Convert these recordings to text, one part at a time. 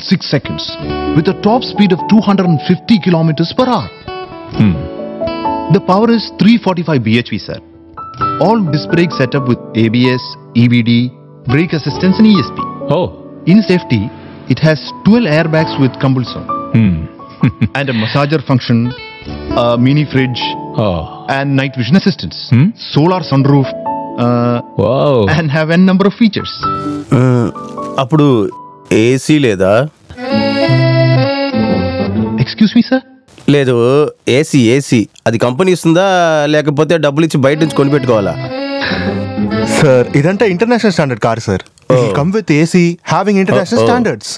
6 seconds with a top speed of 250 kilometers per hour. The power is 345 bhp, sir. All disc brakes set up with ABS, EBD, brake assistance and ESP. Oh. In safety, it has 12 airbags with compulsion and a massager function, a mini fridge, and night vision assistance, solar sunroof, wow, and have n number of features. అప్పుడు AC లేదా? Excuse me, sir? లేదు, AC అది company ఇస్తుందా లేకపోతే డబ్బులు ఇచ్చి బయట నుంచి కొనిపెట్టుకోవాలా? సార్ ఇదంతా international standard car sir. Come with AC having international standards.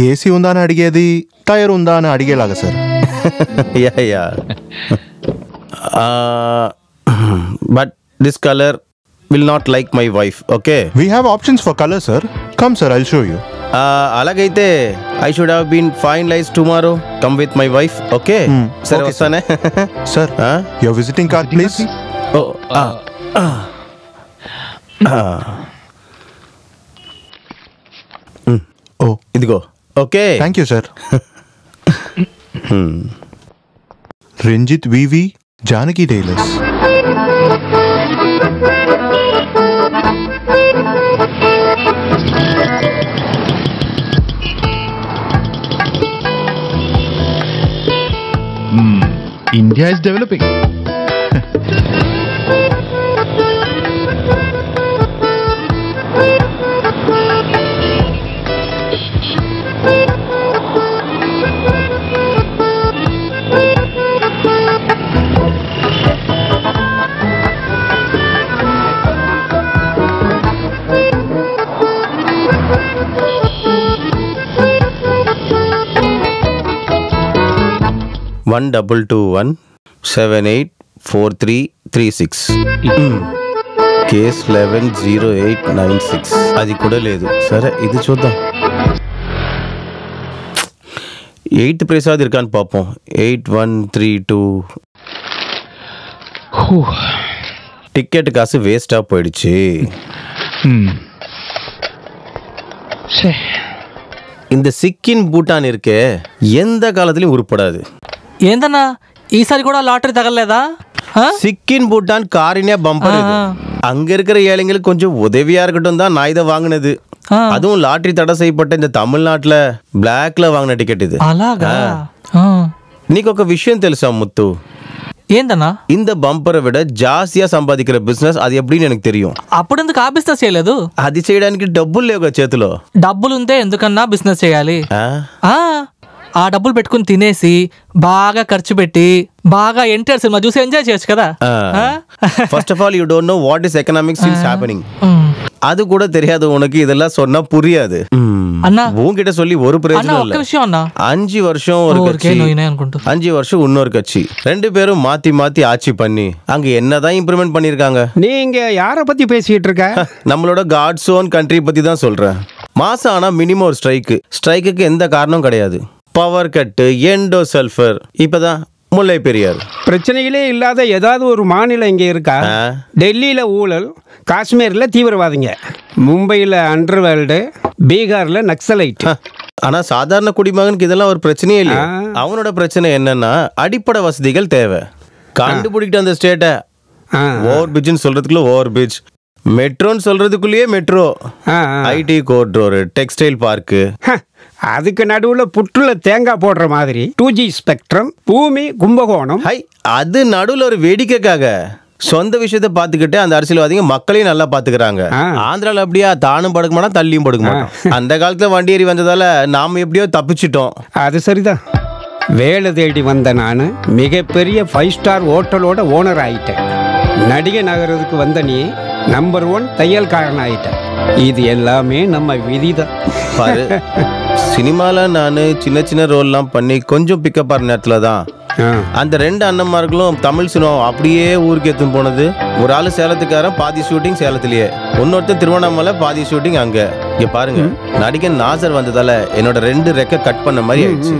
AC ఉందా అని అడిగేది టైర్ ఉందా అని అడిగేలాగా sir. Yeah but this colour will not like my wife. Okay, we have options for color, sir. Come sir, I'll show you. అలాగైతే I should have been finalized tomorrow. Come with my wife. Okay, sir. Okay, వస్తానే. Sir, your visiting card please. ఇదిగో. Okay, thank you sir. Ranjit VV, Janaki Tailors. India is developing. One 221784336. Case 110896. అది కూడా లేదు. సరే ఇది చూద్దాం. 8 ప్రసాద్ ఇర్కాన్ పాపం 8132. Ticket காசு வேஸ்டா போயிடுச்சு. இந்த சிக்கின் பூட்டான் இருக்கே எந்த காலத்திலயும் உருப்படாது. ఏందన్నా ఈసారి కూడా లాటరీ తగలలేదా? சிக்கின் பூட்டான் காரினே பம்பர். அங்க இருக்கிற ஏழைங்களுக்கு கொஞ்சம் உதவியா இருக்கட்டும் தான் நான் இதை வாங்கினது. அதுவும் லாட்டரி தடை செய்யப்பட்ட இந்த தமிழ்நாட்டுல பிளாக்ல வாங்கின டிக்கெட் இது. నీకు ఒక విషయం తెలుసా ముత్తు? ఏందన్నా? இந்த బంపర్ విட జాస్తిగా సంపాదించే బిజినెస్ అది ఎప్పుడూ నాకు తెలియదు. అప్పుడు ఎందుకు ఆ బిజినెస్ చేయలేదు? అది చేయడానికి డబ్బులు లేవుగా చేతిలో. డబ్బులు ఉంటే ఎందుకన్నా బిజినెస్ చేయాలి? ఆ డబ్బులు పెట్టుకుని తినేసి బాగా ఖర్చు పెట్టి బాగా ఎన్టీఆర్ సినిమా చూసి ఎంజాయ్ చేయొచ్చు కదా. First of all you don't know what is economics is happening. அது கூட தெரியாது உனக்கு. இதெல்லாம் சொன்னா புரியாது. அண்ணா உன்கிட்ட சொல்லி ஒரு பிரயோஜனம் இல்ல. 5 வருஷம் ஒரு கட்சி, 5 வருஷம் இன்னொரு கட்சி, 2 பேரும் மாத்தி மாத்தி ஆட்சி பண்ணி அங்க என்னதான் இம்ப்ரூவ்மெண்ட் பண்ணிருக்காங்க. நீங்க யார பத்தி பேசிட்டு இருக்க? நம்மளோட காட்ஸ் ஓன் கண்ட்ரி பத்தி தான் சொல்றேன். மாசம் ஆனா மினிமம் ஒரு ஸ்ட்ரைக்குக்கு எந்த காரணம் கிடையாது. பவர் கட்டு, எண்டோ சல்ஃபர், இப்பதான் முல்லை பெரியார். பிரச்சனைகளே இல்லாத ஏதாவது ஒரு மாநிலம் இங்கே இருக்கா? டெல்லியில் ஊழல், காஷ்மீரில் தீவிரவாதிங்க, மும்பையில் அண்டர்வேல்டு, பீகாரில் நக்சலைட். ஆனால் சாதாரண குடிமகனுக்கு இதெல்லாம் ஒரு பிரச்சனையே இல்லை. அவனோட பிரச்சனை என்னன்னா அடிப்படை வசதிகள் தேவை. கண்டுபிடிக்கிட்டு அந்த ஸ்டேட்டை ஓவர் பிரிட்ஜ்னு சொல்றதுக்குள்ள ஓவர் பிரிட்ஜ், மெட்ரோன்னு சொல்றதுக்குள்ளேயே metro, IT corridor, textile park, அதுக்கு நடுவில் புற்றுல தேங்காய் போடுற மாதிரி 2G ஸ்பெக்ட்ரம், பூமி கும்பகோணம். அது நடுவில் ஒரு வேடிக்கைக்காக சொந்த விஷயத்தை பார்த்துக்கிட்டு அந்த அரசியல்வாதிங்க மக்களையும் நல்லா பார்த்துக்கிறாங்க. ஆந்திராவில் அப்படியா தானும் படுக்க மாட்டோம் தள்ளியும் படுக்க மாட்டோம். அந்த காலத்தில் வண்டி ஏறி வந்ததால நாம் எப்படியோ தப்பிச்சிட்டோம். அது சரிதான். வேலை தேடி வந்த நான் மிகப்பெரிய 5 ஸ்டார் ஹோட்டலோட ஓனர் ஆயிட்டேன். நடிகை நகரத்துக்கு வந்த நீ நம்பர் 1 தையல்காரன் ஆயிட்டேன். இது எல்லாமே நம்ம விதிதான். பாரு, சினிமாவில் நான் சின்ன சின்ன ரோல்லாம் பண்ணி கொஞ்சம் பிக்கப் ஆகிற நேரத்தில் தான் அந்த 2 அண்ணன்மார்களும் தமிழ் சினிமா அப்படியே ஊருக்கு எடுத்துன்னு போனது. ஒரு ஆள் சேலத்துக்காரன், பாதி ஷூட்டிங் சேலத்திலேயே, இன்னொருத்தர் திருவண்ணாமலை, பாதி ஷூட்டிங் அங்கே. இங்கே பாருங்க, நடிகன் நாசர் வந்ததால என்னோட 2 ரெக்கை கட் பண்ண மாதிரி ஆயிடுச்சு.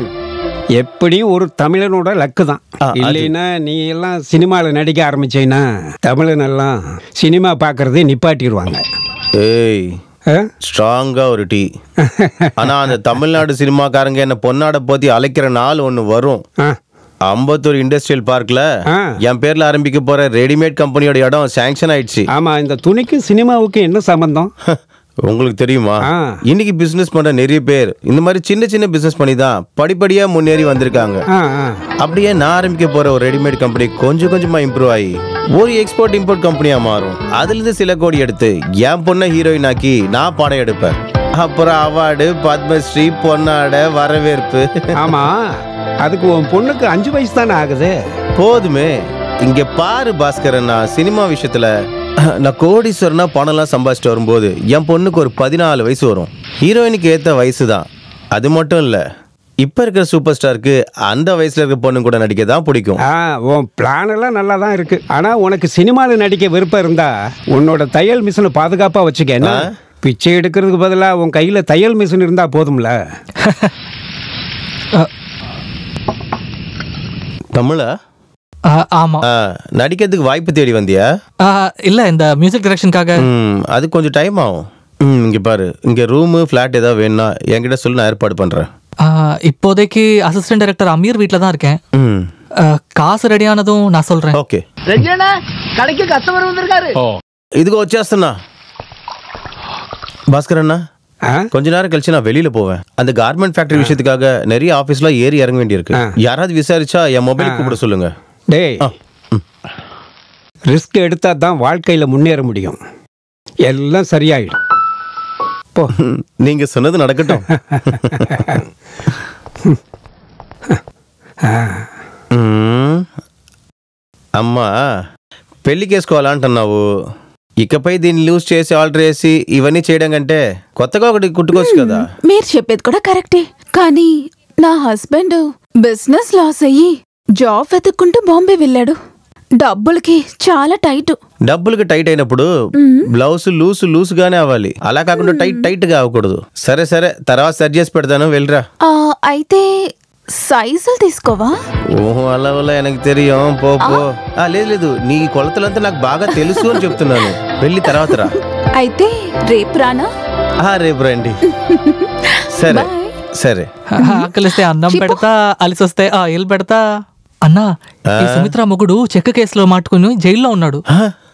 எப்படி ஒரு தமிழனோட லக்கு தான். இல்லைன்னா நீ எல்லாம் சினிமாவில் நடிக்க ஆரம்பிச்சேன்னா தமிழனெல்லாம் சினிமா பார்க்கறதே நிப்பாட்டிடுவாங்க. ஏய், ஸ்ட்ராங்கா ஒரு டீ. ஆனா அந்த தமிழ்நாடு சினிமாக்காரங்க என்ன பொன்னாட போத்தி அழைக்கிற நாள் ஒண்ணு வரும். அம்பத்தூர் இண்டஸ்ட்ரியல் பார்க்ல என் பேர்ல ஆரம்பிக்க போற ரெடிமேட் கம்பெனியோட இடம் சாங்ஷன் ஆயிடுச்சு. ஆமா, இந்த துணிக்கு சினிமாவுக்கு என்ன சம்பந்தம் உங்களுக்கு தெரியுமா? இன்னைக்கு பிசினஸ் பண்ற நிறைய பேர் இந்த மாதிரி சின்ன சின்ன பிசினஸ் பண்ணி தான் படிப்படியா முன்னேறி வந்திருக்காங்க. அப்படியே நான் ஆரம்பிக்க போற ஒரு ரெடிமேட் கம்பெனி கொஞ்சம் கொஞ்சமா இம்ப்ரூவ் ஆகி ஒரு எக்ஸ்போர்ட் இம்போர்ட் கம்பெனியா மாறும். அதுல இருந்து சில கோடி எடுத்து என் பொண்ணை ஹீரோயின் ஆக்கி நான் படம் எடுப்பேன். அப்புறம் அவார்டு, பத்மஸ்ரீ, பொன்னாட, வரவேற்பு. ஆமா, அதுக்கு உன் பொண்ணுக்கு 5 வயசு தானே ஆகுது. போதுமே. இங்க பாரு பாஸ்கரன், நான் சினிமா விஷயத்துல நான் கோடீஸ்வரனா பணம்லாம் சம்பாதிச்சுட்டு வரும்போது என் பொண்ணுக்கு ஒரு 14 வயசு வரும். ஹீரோயினுக்கு ஏற்ற வயசு தான். அது மட்டும் இல்லை, இப்போ இருக்கிற சூப்பர் ஸ்டாருக்கு அந்த வயசுல இருக்க பொண்ணு கூட நடிக்க தான் பிடிக்கும். உன் பிளான் எல்லாம் நல்லா தான் இருக்கு. ஆனால் உனக்கு சினிமாவில் நடிக்க விருப்பம் இருந்தா உன்னோட தையல் மிஷினை பாதுகாப்பாக வச்சுக்க. என்ன பிச்சை எடுக்கிறதுக்கு பதிலாக உன் கையில் தையல் மிஷின் இருந்தால் போதும்ல. தமிழா? ஆமா. நடிக்கிறதுக்கு வாய்ப்பு தேடி வந்தியா? இல்ல, இந்த மியூசிக் டைரக்ஷனுக்காக. அது கொஞ்சம் டைம் ஆகும். இங்க பாரு, இங்க ரூமு ஃபிளாட் ஏதாவது வேணும்னா என்கிட்ட சொல்லி நான் ஏற்பாடு பண்றேன். இப்போதைக்கு அசிஸ்டன்ட் டைரக்டர் அமீர் வீட்டில் தான் இருக்கேன். காசு ரெடியானதும் நான் சொல்றேன். ஓகே. கடைக்கு கஸ்டமர் வந்திருக்காரு. இதுக்கு வச்சாஸ்தண்ணா. பாஸ்கர் அண்ணா, கொஞ்ச நேரம் கழிச்சு நான் வெளியில போவேன். அந்த கார்மெண்ட் ஃபேக்டரி விஷயத்துக்காக நிறைய ஆபீஸ்ல ஏறி இறங்க வேண்டியிருக்கு. யாராவது விசாரிச்சா என் மொபைல் கூப்பிட சொல்லுங்க. டேய், ரிஸ்க் எடுத்தா தான் வாழ்க்கையில முன்னேற முடியும். எல்லாம் சரியாயிடும். நீங்க சொன்னது நடக்கட்டும். అమ్మా పెళ్లికేసుకోవాలంటున్నావు. ఇకపై దీన్ని లూజ్ చేసి ఆల్టర్ చేసి ఇవన్నీ చేయడం కంటే కొత్తగా ఒకటి కుట్టుకోవచ్చు కదా. మీరు చెప్పేది కూడా కరెక్టే, కానీ నా హస్బెండ్ బిజినెస్ లాస్ అయ్యి జాబ్ వెతుక్కుంటూ బాంబే వెళ్ళాడు. డబ్బులకి చాలా టైట్. డబ్బులకి టైట్ అయినప్పుడు బ్లౌజ్ లూస్ గానే అవ్వాలి. అలా కాకుండా టైట్ గా అవ్వకూడదు. సరే సరే, తర్వాత సరి చేసి పెడతాను, వెళ్ళరా. అయితే సైజులు తీసుకోవా? ఓహో, అలా వల్ల ఎనకు తెలియం. పో. లేదు, నీ కొలతలంతా నాకు బాగా తెలుసు అని చెప్తున్నాను. వెళ్ళి తర్వాత రా. అయితే రేపు రానా? రేపు రండి. సరే సరే. ఆకలిస్తే అన్నం పెడతా, అలిసొస్తే ఆయిల్ పెడతా. అన్నా, ఈ సుమిత్ర మొగుడు చెక్క కేసులో మాట్టుకుని జైల్లో ఉన్నాడు.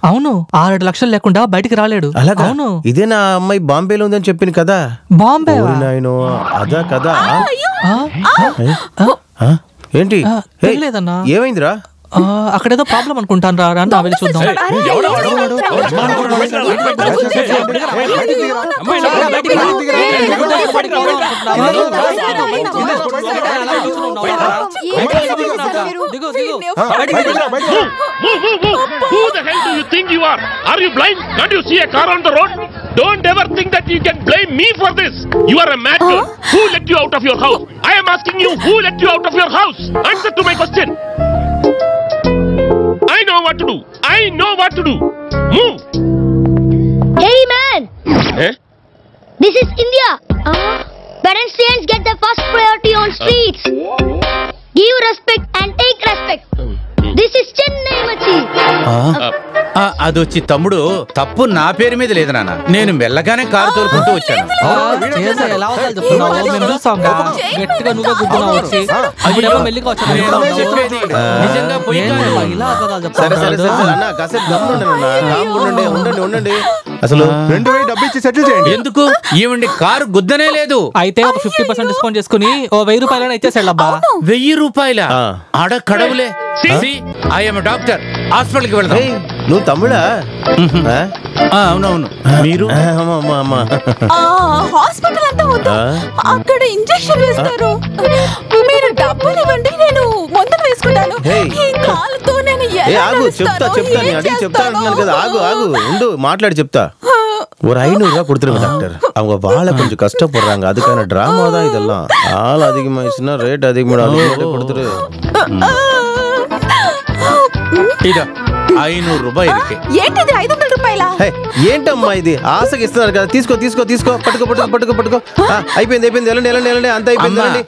అవును, 6 లక్షలు లేకుండా బయటికి రాలేడు. అవును, ఇదే నా అమ్మాయి బాంబేలో ఉందని చెప్పింది కదా. బాంబే? అదా కదా. ఏంటి లేదన్నా, ఏమైందిరా? అక్కడేదో ప్రాబ్లం అనుకుంటాను. రా నా వెళ్ళి చూద్దాం. Who the hell do you think you are? Are you blind? Can't you see a car on the road? Don't ever think that you can blame me for this. You are a mad girl. Who let you out of your house? I am asking you, who let you out of your house? Answer to my question. I know what to do. I know what to do. Move. Hey man. This is India. Pedestrians get the first priority on streets. Give respect and take respect. This is Chennai Machi. అదొచ్చి తమ్ముడు, తప్పు నా పేరు మీద లేదు నాన్న. నేను మెల్లగానే car తోలుకుంటూ వచ్చాను. అసలు 2000 డబ్బు ఇచ్చి సెటిల్ చేయండి. ఎందుకు? ఈవిండి కారు గుద్దనే లేదు. అయితే ఒక 50% డిస్కౌంట్ చేసుకుని ఓ 1000 రూపాయలు ఇచ్చేసాడు. అబ్బా, 1000 రూపాయల ఆడ కడవులే. ఐఎమ్ డాక్టర్, హాస్పిటల్కి వెళ్దాం. నువ్వు తమ్ముడా? అవునవును. మీరు? హాస్పిటల్ అంతా వద్దు, అక్కడ ఇంజెక్షన్ వేస్తారు. మీరు డబ్బులు ఇవ్వండి, నేను మందులు వేసుకుంటాను. ఈ కాలుతో నేను చెప్తా అంటున్నాను కదా. ఆగు ఉండు, మాట్లాడి చెప్తా. ஒரு 500 ரூபா கொடுத்துருங்க டாக்டர். அவங்க வாழை கொஞ்சம் கஷ்டப்படுறாங்க, அதுக்கான டிராமா தான் இதெல்லாம். ஆள் அதிகமாயிடுச்சுன்னா ரேட் அதிகமாக கொடுத்துரு. ఇదా 500 రూపాయలు ఇருக்கு. ఏంటిది 500 రూపాయలా? ఏంటమ్మా ఇది? ఆశకి ఇస్తున్నారు కదా. తీసుకో. పట్టుకో. అయిపోయింది. వెళ్ళండి. అంత అయిపోయింది.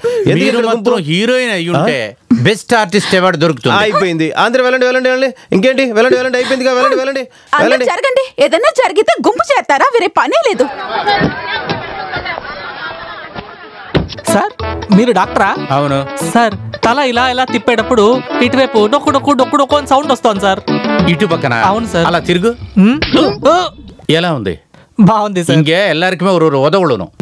హీరోయిన్ అయ్యుంటే బెస్ట్ ఆర్టిస్ట్ అవార్డు దొరుకుతుంది. అయిపోయింది. అందరూ వెళ్ళండి వెళ్ళండి వెళ్ళండి. ఇంకేంటి వెళ్ళండి వెళ్ళండి అయిపోయింది. వెళ్ళండి వెళ్ళండి వెళ్ళండి. జరగండి. ఏదైనా జరిగితే గుంపు చేస్తారా? వేరే పనే లేదు. సార్ మీరు డాక్టరా? అవును సార్. తల ఇలా ఇలా తిప్పేటప్పుడు ఇటువైపు డొక్కు డొక్కు డొక్కు డొక్కు అని సౌండ్ వస్తుంది సార్. ఇటు పక్కన? అవును సార్. అలా తిరుగు. ఎలా ఉంది? బాగుంది సార్. ఇంకే ఎల్లరికమే ஒரு உதவுளணும்.